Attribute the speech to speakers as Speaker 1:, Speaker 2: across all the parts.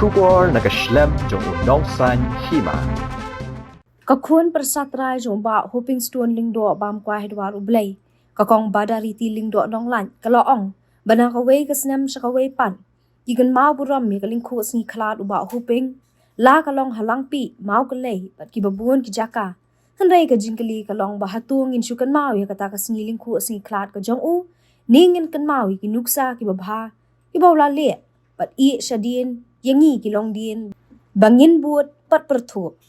Speaker 1: Shubor nakaslem jong nongsan hima.
Speaker 2: Kakun persatrai jong ba hoping stone lingdo bam kwa hedwar ublay. Kakong badari ti lingdo nong lan kalaong. Bana kaway kasnem sa kaway pan. Gigan mau buram mi kalingko singi klad uba hoping. La kalong halang pi mau kalay pat kibabuan ki jaka. Hanray ka jingkali kalong bahatung insyukan mau ya kata kasingi lingko singi klad ka jong u. Ningin kan mau kinuksa kibabha. Kibawla le pat i syadin yangi kilong din. Bangin buat pat pertup.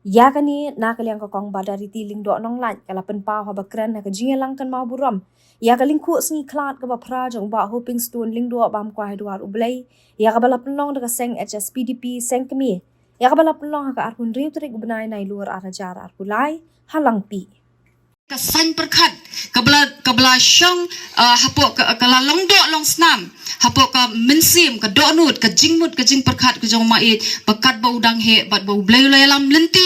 Speaker 2: Ya kani nakaliang kakong badari tiling do nong lan kalapan pa habakran na kajingalang kan mau buram. Ya kalingku singi klat ka bapra jong ba hoping stone ling do bam kwa hedwar ublay. Ya kabalapan long daga seng HSPDP seng kami. Ya kabalapan long haka arpun riu terik ubenay na iluar arajar arpulay halang pi.
Speaker 3: Kasan perkat kabla syong hapo kala long do long snam hapo ka mensim ka donut ka jingmut ka jing perkat ka jong mait pekat bau dang he bat bau blay lam lenti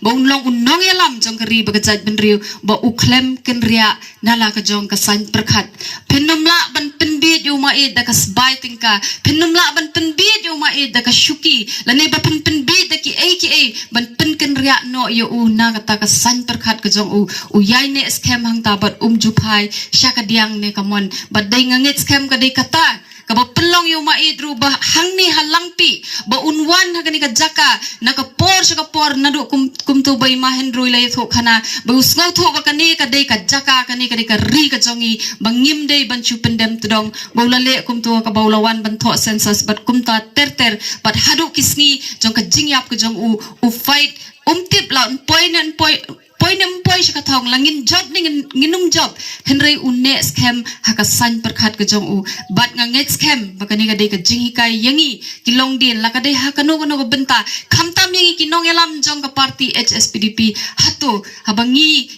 Speaker 3: bau long unong yalam jong keri bagajat benriu bau uklem kenria nala ka jong kasan perkat penumla ban penbit yu mait da ka sbai tingka penumla ban penbit yu mait da ka syuki lane ba penbit da ki ban pen kenria no yu na kata kasan perkat ka jong yai ne scam hang tabat jupai syaka diang ne kamon badai ngangit scam kadai kata kaba pelong yu mai druba hang ni halangpi ba unwan hagani ka jaka nakapor syaka por nadu kum tu bai mahen rui lai tho khana ba usngau tho ba kani kadai ka jaka kani kadai ka ri ka jongi bangim dei banchu pendem tudong baulale kum tu ka baulawan ban tho census bat kum ta ter bat hadu kisni jong ka jingyap ka jong u fight tip la poinem poi syaka thong langin job ni nginum job henry unne scam hakasan perkhat ka jong u bat nganget scam bakani ka dei ka jinghikai yangi kilong din lakadei hakano kono ko benta khamtam yangi kinong elam jong ka party HSPDP hato habangi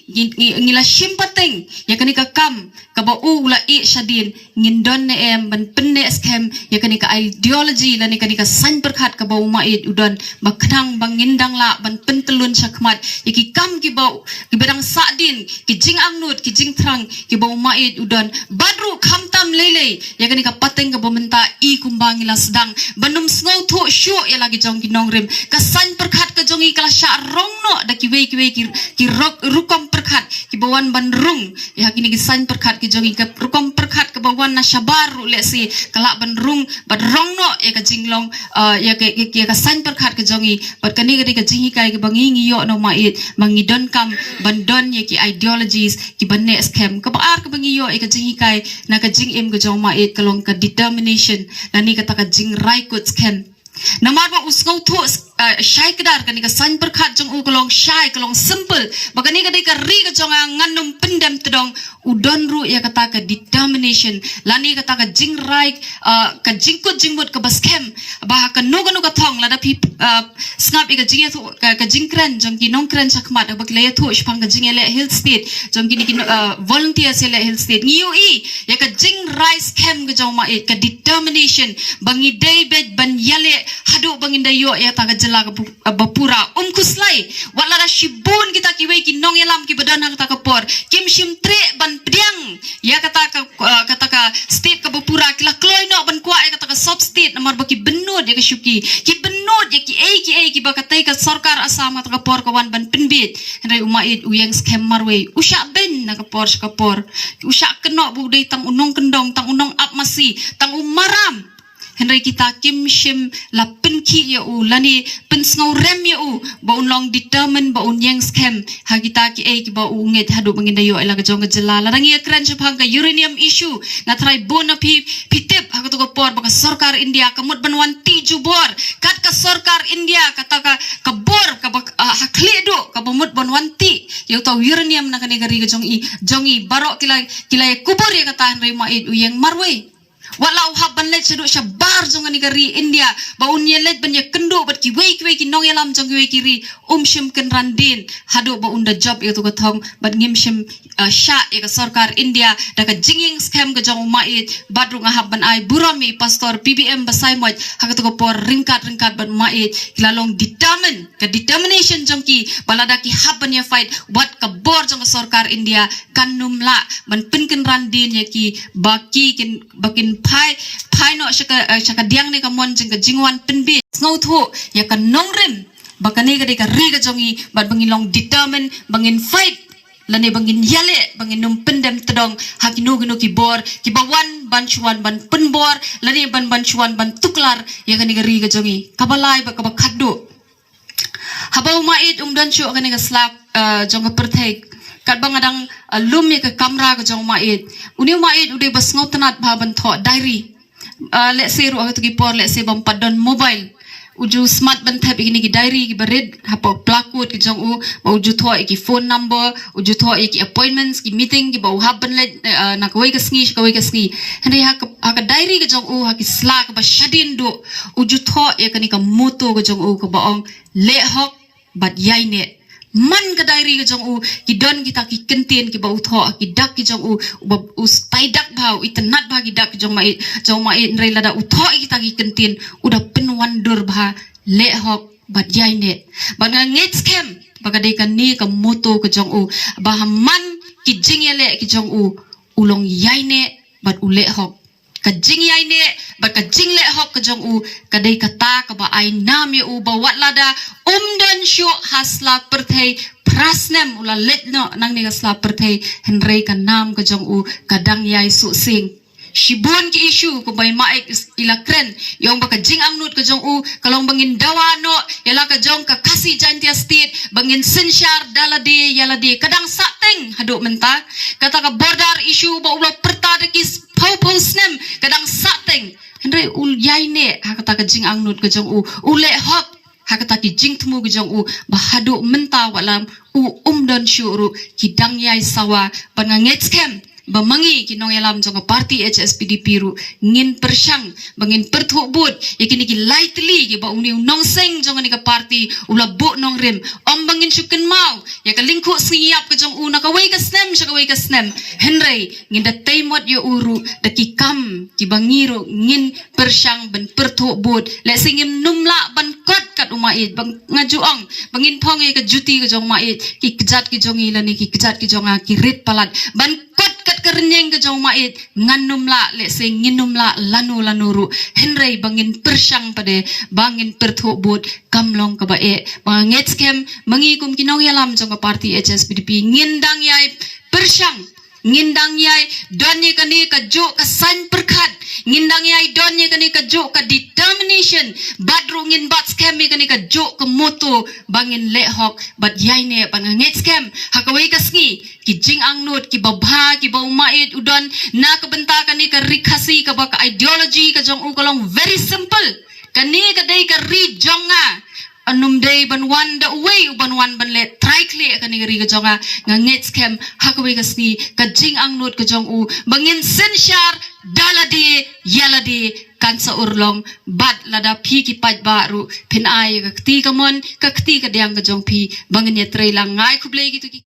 Speaker 3: ngila simpateng yakani ka kam ka ba ula i syadin ngindon ne em ban penne scam yakani ka ideology lani kani ka san perkhat ka ba umait udon baknang bangindang la ban pentelun syakmat yaki kam ki ba kibedang sadin ki jing angnut ki jing trang ki bau mait udon badru khamtam lele ya kani ka pateng ka bomenta i kumbangi la sedang banum sngo tho shu ya lagi jong ki nongrim ka san perkhat ka jongi kala sha rongno da ki wei ki rukom perkhat ki bawan bandrung ya kini ki san perkhat ki jongi ka rukom perkhat ka bawan na shabar le si kala bandrung badrongno ya ka jinglong ya ka san perkhat ka jongi bat kani ka jingi kai ki bangi ngiyo no mait mangidon kam bandon ye ki ideologies ki banne scam ka baar ka bangiyo e ka jingi kai na ka jing em ka jong mait kalong ka determination nani ka ta ka jing rai kut scam namar ba usngau tho syai kedar kani ka san perkhat jong ukolong syai kalong simple bagani ka dei ka ri ka jong nganum pendem tedong udon ru ya kata ka determination lani kata ka jing rai ka jingkut jingmut ka baskem bah ka no ka thong lada pi snap ka jing ka jingkran jong ki nongkran chakmat ba klaya tho spang ka jing ele hill state jong ki volunteer sele hill state ngiu ya ka jing rai scam ka jong ma ka determination bangi dei bet ban yale hadu bangin dayo ya ta ka jela ka bapura kuslai wala da shibun kita ki wei ki nong elam ki badan hang ta ka por kim shim tre ban pdiang ya kata ka state ka bapura kila kloy no ban kwa ya kata ka sub state namar ba ki benod ya ka syuki ki benod ya ki ba katai ka sarkar asama ta ka por ka wan ban penbit henry umait uyang scam marwe usya ben na ka por usya keno budai tang unong kendong tang unong ap masi tang umaram henry kita kim shim la penki ya lani pensngau rem ya ba unlong determine ba unyang scam ha kita ki ba unget hadu bangindayo ila ka jong jela la rangi kran chapang ka uranium issue na try bona pitip ha to ko por ba sarkar india kamut banwan ti jubor kat ka sarkar india kata ka bor ka hakli do ka bamut banwan ti yu taw uranium na kanigari ka jongi baro kila kubur ya kata henry mait uyang marwe walau haban let seduk syabar jongan negeri India ba unye let banya kendo bat ki wei ki nong yalam jong wei kiri shim ken randin hadu ba unda job ya tu kathong bat ngim shim sha ya ka sarkar India da ka jinging scam ka jong mait badru nga haban ai burami pastor PBM basai moj ha ka tu ko por ringkat bat mait kilalong determination jong ki balada ki haban ya fight wat ka bor jong sarkar India kanumla ban pin ken randin ya ki bakin pai no syaka diang ni kamon jeng ka jingwan penbit ngau tho ya kan nongrim bakane ka de ka ri ka jongi bat bangin long determine bangin fight lane bangin yale bangin num pendem tedong hakinu ginu ki bor ki bawan ban chuan ban penbor lane ban chuan ban tuklar ya kan ka ri ka jongi kabalai ba ka khaddo habau mait dan chu kan ka slap jong ka perthek kat bang adang lum ya ka kamera ka jong mait uni mait ude bas ngau tanat ba ban tho diary let's say ru tu ki por let's say bam padon mobile uju smart ban thap igini ki diary ki bared hapo plakut ki jong u uju tho ki phone number uju tho ki appointments ki meeting ki bau hab ban le na koi ka sngi hande ha ka diary ki jong u ha ki sla ka ba shadin do uju tho ya kani ka moto ka jong u ka baong le hok bat yai ne man ka diary ka jong u ki don kita ki kentien ki bau tho ki dak ki jong u spaidak bau itanat ba ki dak ki jong mai nrei lada u tho kita ki kentien udah penwandur ba le hok bat yai ne banga ngets kem baga de kan ni ka moto ka jong u ba man ki jing yele ki jong u ulong yai ne bat u le hok ka jing yai ne ba ka jing le hok ka jong u ka dei ka ta ka ba ai nam ye u ba wat lada dan syo hasla perthei prasnem ula letno nang ni hasla perthei henrei ka nam ka jong u kadang yai su sing shibun ki issue ko bay maik ilakren yung baka jing angnut ka jong u kalong bangin dawano yala ka jong ka kasi jantia state bangin sensyar daladi yaladi kadang sateng hadu menta kata ka border issue ba ulo pertada kis pau snem kadang sateng henrei ul yai ne hakata ka jing angnut ka jong u ule hok hakata ki jing temu ka jong u bahadu menta walam u dan syuru ki dang yai sawa banganget scam bamangi kinong yalam jong parti HSPDP ru ngin persyang bangin perthubut yakini ki lightly ki ba uni nong seng jong ni ka parti ula bu nong rim bangin syuken mau ya ka lingku siap ka jong una ka wei ka snem henrei ngin da taimot yo uru da ki kam ki bangiru ngin persyang ben perthubut le singim numla ban kot kat umait bang ngajuang bangin phong ka juti ka jong mait ki kejat ki jong ilani ki kejat ki jong ki rit palat ban kot kerenyeng ke jong mait nganum la le se nginum la lanu ru henrei bangin persyang pade bangin perthubut kamlong ka bae banget scam mangikum kinong yalam jong parti HSPDP ngindang yai persyang ngindang yai donye kani ka jo ka san perkhat ngindang yai donye kani ka jo ka determination badru ngin bat scam kani ka jo ka moto bangin lehok bat yai ne panganget scam hakawai ka sngi ki jing angnut ki babha ki bau mait udon na ka benta kani ka rikasi ka ba ka ideology ka jong u kalong very simple kani ka dei ka ri jonga anum day ban wan da way ban wan ban le try kle kani ri ka jonga nganget scam hakawai ka sngi ka jing angnut ka jong u bangin sensyar dalade yalade kansa urlong bad lada pi ki pat baru pin ai ka kti ka mon ka kti ka diang ka jong pi bangin ya tray lang ngai kublei gitu